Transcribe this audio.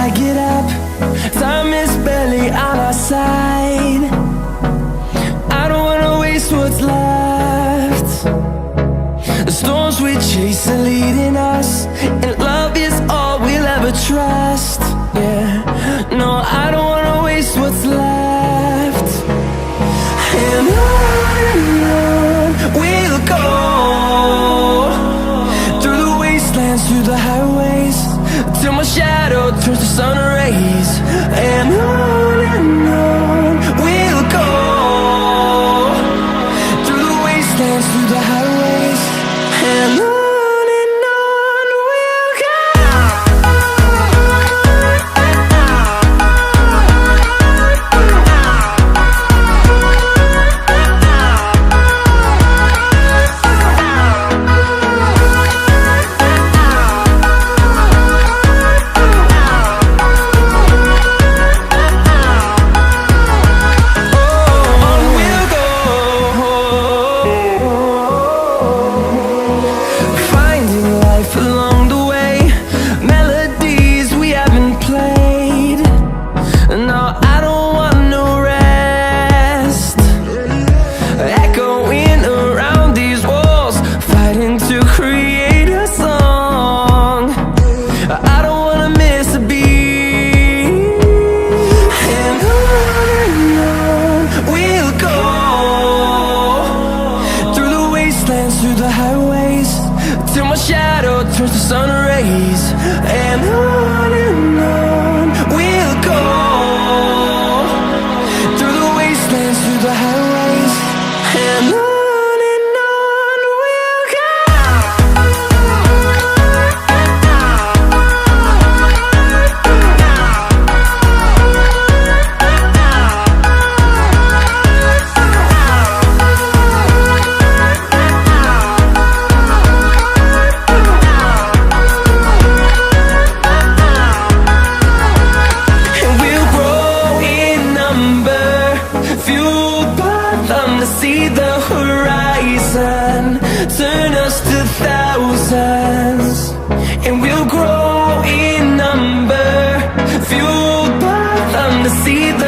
I get up, time is barely on our side. I don't wanna waste what's left. The storms we chase are leading us, and love is all we'll ever trust. Yeah, no, I don't wanna waste what's left. And on we'll go, through the wastelands, through the highways, till my shadow turns to sun rays. And on we'll go, through the wastelands, through the highways, and on we'll go. Through the highways, till my shadow turns to sun rays. And on we'll go, through the wastelands, through the highways, and on we'll go. See the horizon turn us to thousands, and we'll grow in number, fueled by them to see the